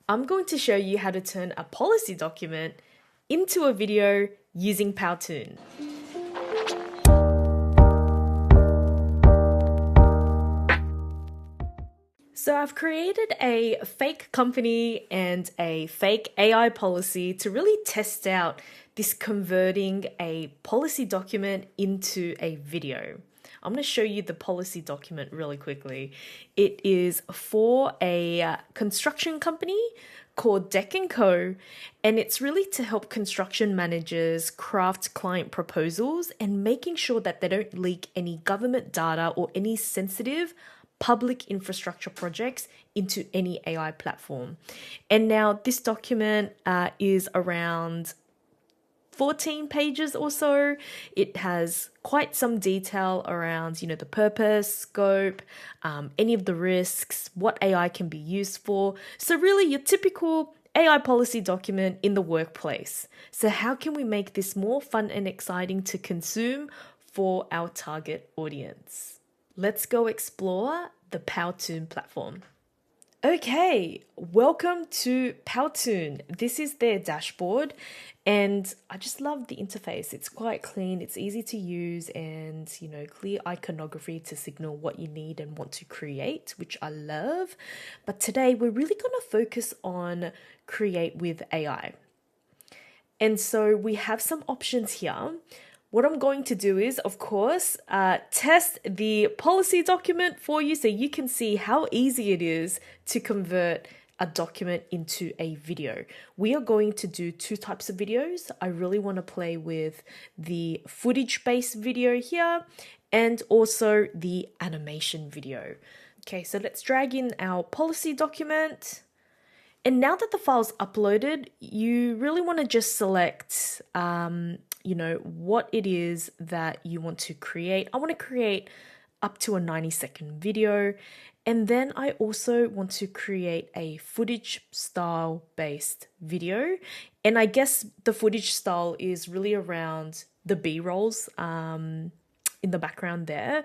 I'm going to show you how to turn a policy document into a video using Powtoon. So I've created a fake company and a fake AI policy to really test out this converting a policy document into a video. I'm going to show you the policy document really quickly. It is for a construction company called Deck & Co, and it's really to help construction managers craft client proposals and making sure that they don't leak any government data or any sensitive public infrastructure projects into any AI platform. And now this document is around 14 pages or so. It has quite some detail around, the purpose, scope, any of the risks, what AI can be used for. So really your typical AI policy document in the workplace. So how can we make this more fun and exciting to consume for our target audience? Let's go explore the Powtoon platform. Okay, welcome to Powtoon. This is their dashboard, and I just love the interface. It's quite clean, it's easy to use, and clear iconography to signal what you need and want to create, which I love. But today we're really going to focus on create with AI. And so we have some options here. What I'm going to do is, of course, test the policy document for you so you can see how easy it is to convert a document into a video. We are going to do two types of videos. I really want to play with the footage-based video here and also the animation video. Okay, so let's drag in our policy document. And now that the file's uploaded, you really want to just select what it is that you want to create. I want to create up to a 90-second video. And then I also want to create a footage style based video. And I guess the footage style is really around the B-rolls in the background there.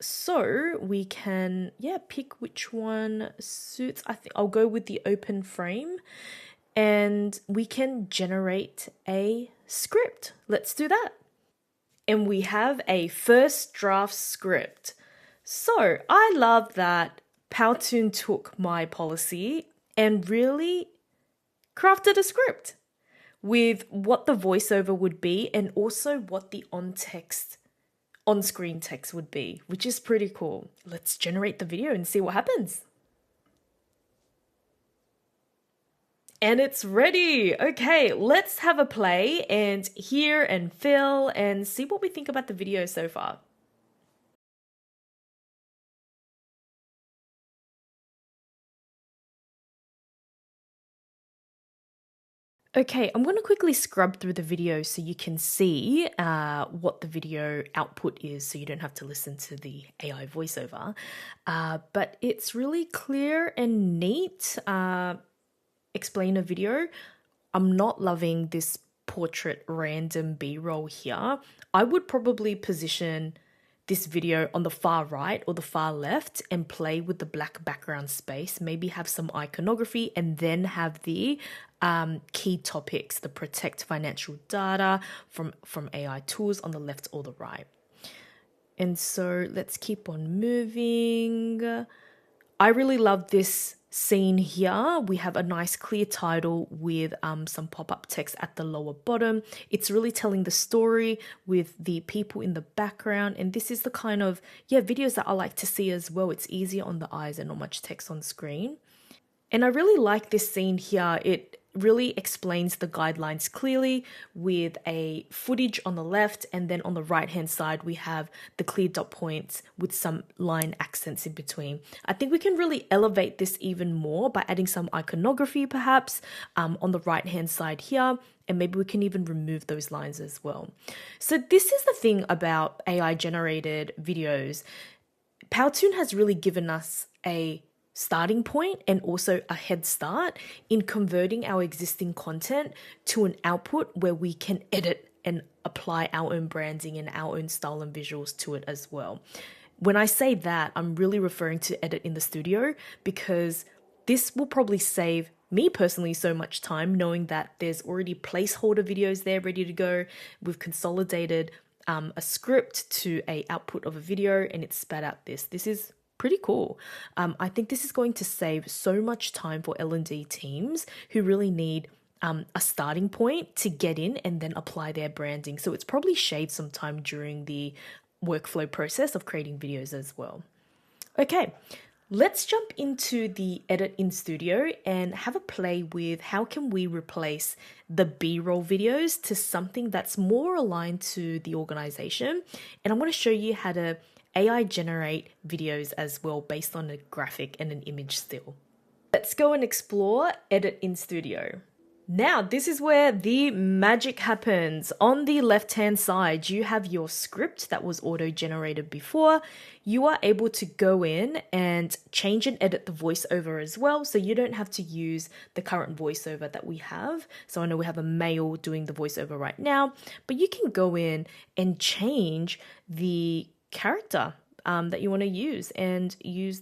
So we can, pick which one suits. I think I'll go with the open frame. And we can generate a script. Let's do that. And we have a first draft script. So I love that Powtoon took my policy and really crafted a script with what the voiceover would be and also what the on-screen text would be, which is pretty cool. Let's generate the video and see what happens. And it's ready. Okay, let's have a play and hear and feel and see what we think about the video so far. Okay, I'm going to quickly scrub through the video so you can see what the video output is so you don't have to listen to the AI voiceover. But it's really clear and neat. Explain a video. I'm not loving this portrait random B-roll here. I would probably position this video on the far right or the far left and play with the black background space, maybe have some iconography and then have the key topics, the protect financial data from AI tools on the left or the right. And so let's keep on moving. I really love this scene here. We have a nice clear title with some pop-up text at the lower bottom. It's really telling the story with the people in the background, and this is the kind of videos that I like to see as well. It's easier on the eyes and not much text on screen. And I really like this scene here. It really explains the guidelines clearly with a footage on the left, and then on the right hand side we have the clear dot points with some line accents in between. I think we can really elevate this even more by adding some iconography perhaps on the right hand side here, and maybe we can even remove those lines as well. So this is the thing about AI generated videos. Powtoon has really given us a starting point and also a head start in converting our existing content to an output where we can edit and apply our own branding and our own style and visuals to it as well. When I say that, I'm really referring to edit in the studio, because This will probably save me personally so much time knowing that there's already placeholder videos there ready to go. We've consolidated a script to a output of a video and it spat out this. This is pretty cool. I think this is going to save so much time for L&D teams who really need a starting point to get in and then apply their branding. So it's probably shaved some time during the workflow process of creating videos as well. Okay, let's jump into the edit in Studio and have a play with how can we replace the B-roll videos to something that's more aligned to the organization. And I'm going to show you how to AI generate videos as well based on a graphic and an image still. Let's go and explore Edit in Studio. Now, this is where the magic happens. On the left-hand side, you have your script that was auto-generated before. You are able to go in and change and edit the voiceover as well, so you don't have to use the current voiceover that we have. So I know we have a male doing the voiceover right now, but you can go in and change the character that you want to use and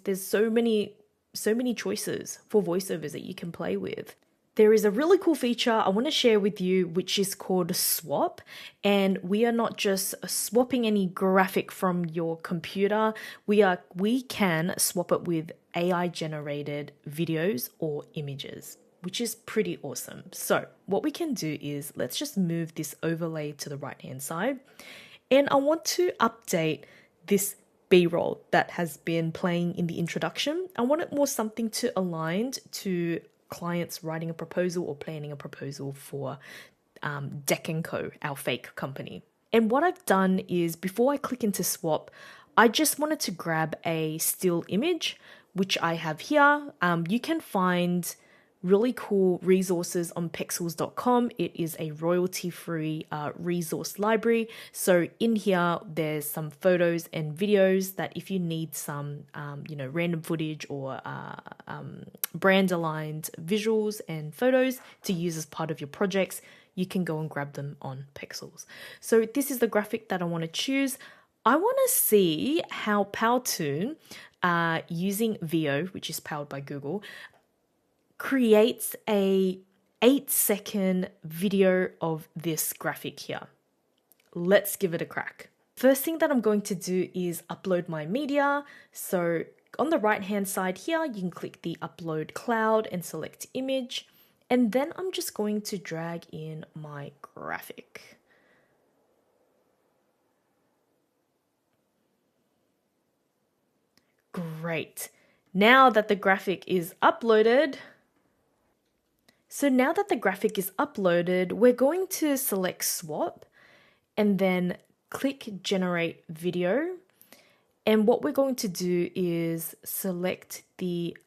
there's so many choices for voiceovers that you can play with. There is a really cool feature I want to share with you, which is called swap. And we are not just swapping any graphic from your computer. We can swap it with AI generated videos or images, which is pretty awesome. So what we can do is let's just move this overlay to the right hand side. And I want to update this B-roll that has been playing in the introduction. I want it more something to align to clients writing a proposal or planning a proposal for Deck & Co, our fake company. And what I've done is before I click into swap, I just wanted to grab a still image, which I have here. You can find really cool resources on Pexels.com. It is a royalty-free resource library. So in here, there's some photos and videos that if you need some, random footage or brand-aligned visuals and photos to use as part of your projects, you can go and grab them on Pexels. So this is the graphic that I want to choose. I want to see how Powtoon, using VO, which is powered by Google, creates a 8-second video of this graphic here. Let's give it a crack. First thing that I'm going to do is upload my media. So on the right hand side here, you can click the upload cloud and select image. And then I'm just going to drag in my graphic. Great. Now that the graphic is uploaded, we're going to select swap and then click generate video. And what we're going to do is select the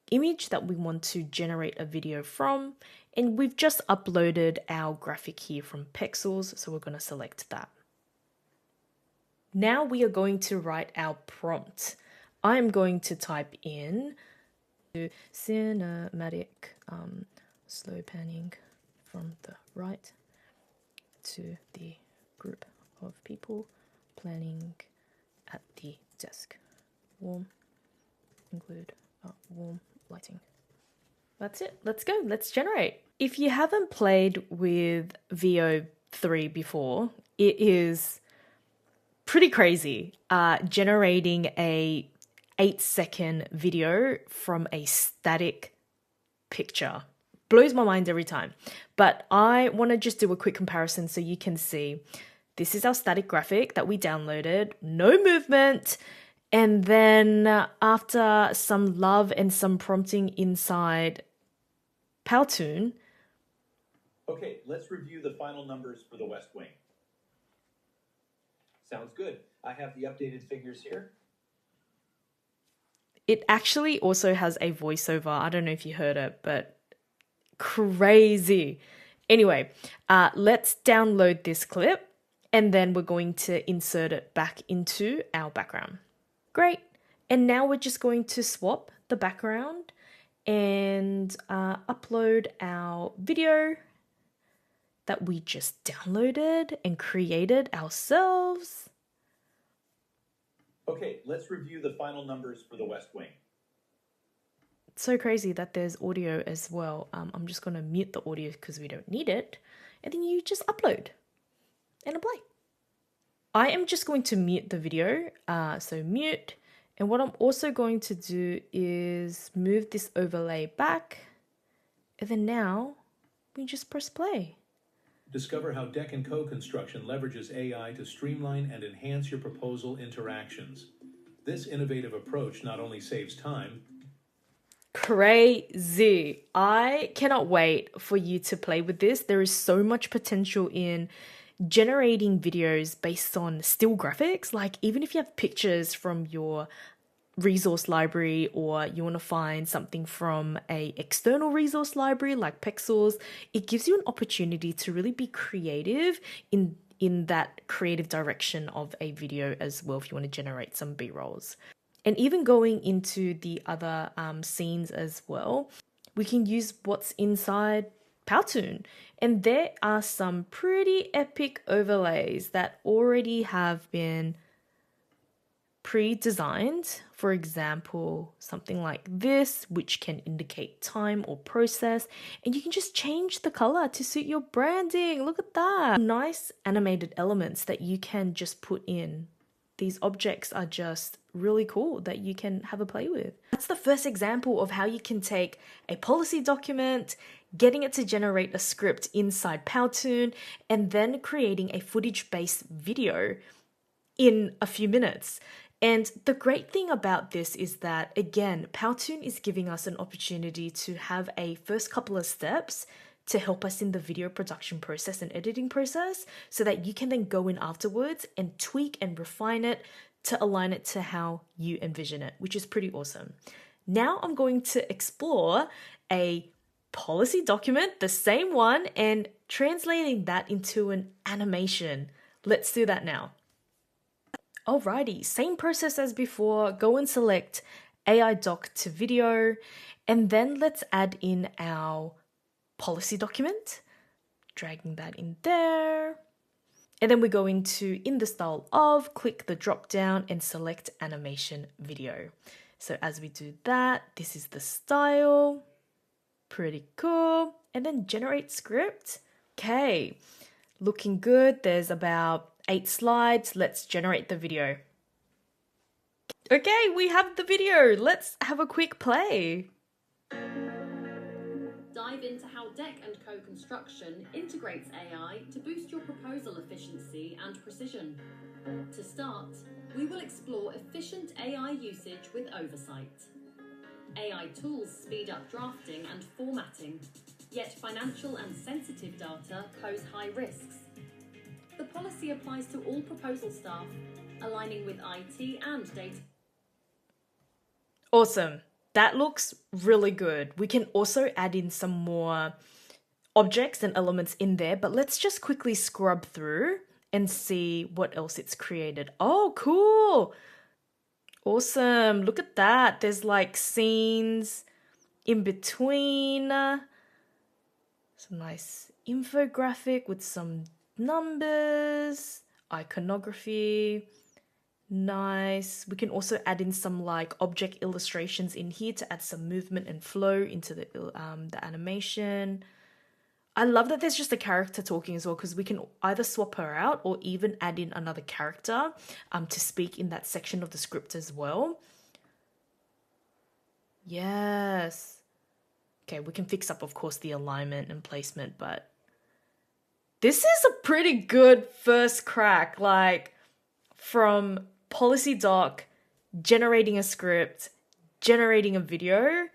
image that we want to generate a video from. And we've just uploaded our graphic here from Pexels, so we're going to select that. Now we are going to write our prompt. I'm going to type in cinematic slow panning from the right to the group of people planning at the desk. Warm, include warm lighting. That's it. Let's go. Let's generate. If you haven't played with VO3 before, it is pretty crazy generating a 8-second video from a static picture. Blows my mind every time. But I want to just do a quick comparison so you can see. This is our static graphic that we downloaded, no movement. And then after some love and some prompting inside Powtoon. Okay, let's review the final numbers for the West Wing. Sounds good. I have the updated figures here. It actually also has a voiceover. I don't know if you heard it, but crazy. Anyway, let's download this clip and then we're going to insert it back into our background. Great. And now we're just going to swap the background and upload our video that we just downloaded and created ourselves. Okay, let's review the final numbers for the West Wing. so crazy that there's audio as well. I'm just going to mute the audio because we don't need it. And then you just upload and apply. I am just going to mute the video. So mute. And what I'm also going to do is move this overlay back. And then now we just press play. Discover how Deck & Co Construction leverages AI to streamline and enhance your proposal interactions. This innovative approach not only saves time. Crazy. I cannot wait for you to play with this. There is so much potential in generating videos based on still graphics. Like even if you have pictures from your resource library or you want to find something from a external resource library like Pexels, it gives you an opportunity to really be creative in that creative direction of a video as well if you want to generate some B-rolls. And even going into the other scenes as well, we can use what's inside Powtoon. And there are some pretty epic overlays that already have been pre-designed. For example, something like this, which can indicate time or process, and you can just change the color to suit your branding. Look at that. Nice animated elements that you can just put in. These objects are just really cool that you can have a play with. That's the first example of how you can take a policy document, getting it to generate a script inside Powtoon, and then creating a footage-based video in a few minutes. And the great thing about this is that, again, Powtoon is giving us an opportunity to have a first couple of steps to help us in the video production process and editing process so that you can then go in afterwards and tweak and refine it to align it to how you envision it, which is pretty awesome. Now I'm going to explore a policy document, the same one, and translating that into an animation. Let's do that now. Alrighty, same process as before. Go and select AI doc to video, and then let's add in our policy document, dragging that in there. And then we go into in the style of, click the drop down and select animation video. So as we do that, this is the style, pretty cool. And then generate script. Okay, looking good. There's about 8 slides. Let's generate the video. Okay, we have the video. Let's have a quick play. Dive into how Deck & Co Construction integrates AI to boost your proposal efficiency and precision. To start, we will explore efficient AI usage with oversight. AI tools speed up drafting and formatting, yet financial and sensitive data pose high risks. The policy applies to all proposal staff, aligning with IT and data. Awesome. That looks really good. We can also add in some more objects and elements in there, but let's just quickly scrub through and see what else it's created. Oh, cool. Awesome. Look at that. There's like scenes in between. Some nice infographic with some numbers, iconography. Nice. We can also add in some like object illustrations in here to add some movement and flow into the animation. I love that there's just a character talking as well, because we can either swap her out or even add in another character to speak in that section of the script as well. Yes. Okay, we can fix up, of course, the alignment and placement, but this is a pretty good first crack. Like, from policy doc, generating a script, generating a video.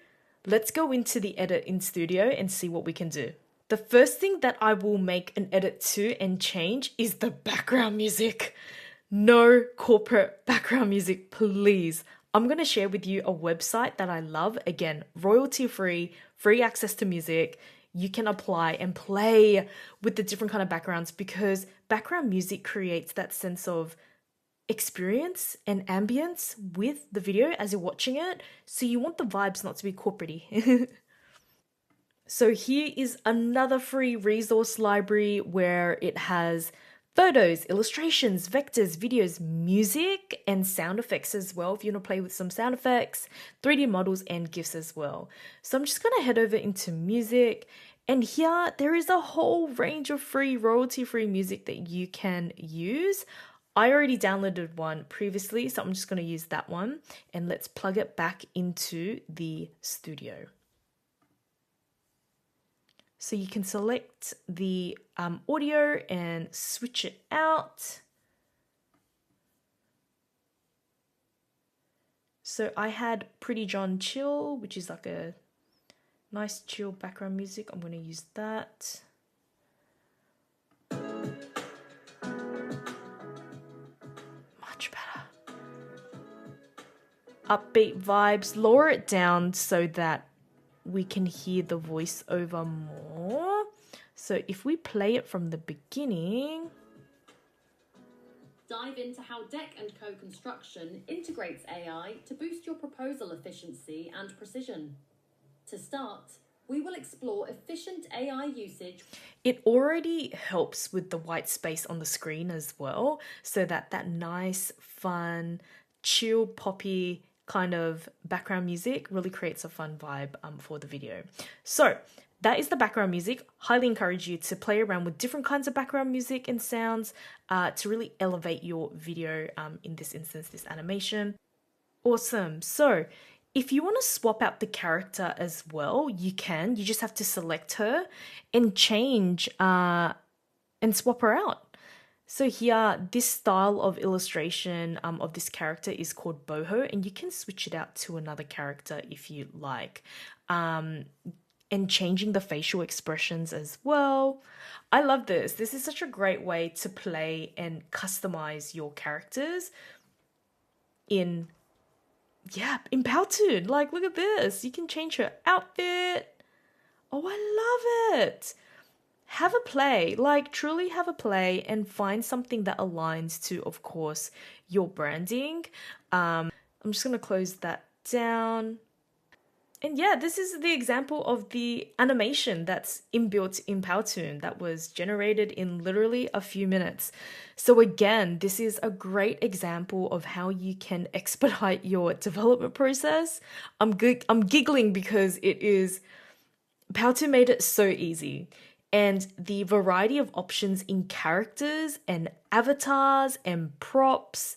Let's go into the edit in Studio and see what we can do. The first thing that I will make an edit to and change is the background music. No corporate background music, please. I'm going to share with you a website that I love. Again, royalty-free, free access to music. You can apply and play with the different kind of backgrounds, because background music creates that sense of experience and ambience with the video as you're watching it. So you want the vibes not to be corporate-y. So here is another free resource library where it has photos, illustrations, vectors, videos, music, and sound effects as well. If you want to play with some sound effects, 3D models, and GIFs as well. So I'm just going to head over into music. And here there is a whole range of free royalty-free music that you can use. I already downloaded one previously, so I'm just going to use that one. And let's plug it back into the studio. So you can select the audio and switch it out. So I had Pretty John Chill, which is like a nice chill background music. I'm going to use that. Much better. Upbeat vibes. Lower it down so that we can hear the voiceover more. So if we play it from the beginning. Dive into how Deck & Co Construction integrates AI to boost your proposal efficiency and precision. To start, we will explore efficient AI usage. It already helps with the white space on the screen as well, so that nice, fun, chill, poppy kind of background music really creates a fun vibe for the video. So that is the background music. Highly encourage you to play around with different kinds of background music and sounds to really elevate your video, in this instance, this animation. Awesome. So if you want to swap out the character as well, you can. You just have to select her and change and swap her out. So here, this style of illustration of this character is called boho, and you can switch it out to another character if you like. And changing the facial expressions as well. I love this. This is such a great way to play and customize your characters in Powtoon. Like, look at this. You can change her outfit. Oh, I love it. Have a play, like truly have a play and find something that aligns to, of course, your branding. I'm just going to close that down. And yeah, this is the example of the animation that's inbuilt in Powtoon that was generated in literally a few minutes. So again, this is a great example of how you can expedite your development process. I'm giggling because Powtoon made it so easy. And the variety of options in characters and avatars and props,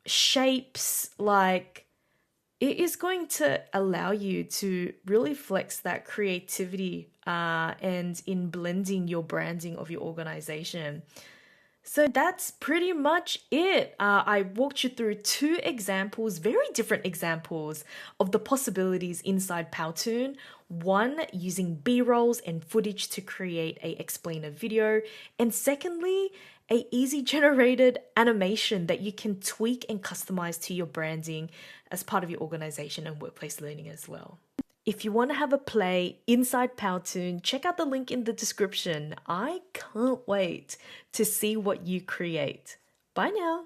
shapes, like it is going to allow you to really flex that creativity and in blending your branding of your organization. So that's pretty much it. I walked you through 2 examples, very different examples of the possibilities inside Powtoon. One, using B-rolls and footage to create a explainer video. And secondly, a easy generated animation that you can tweak and customize to your branding as part of your organization and workplace learning as well. If you want to have a play inside Powtoon, check out the link in the description. I can't wait to see what you create. Bye now.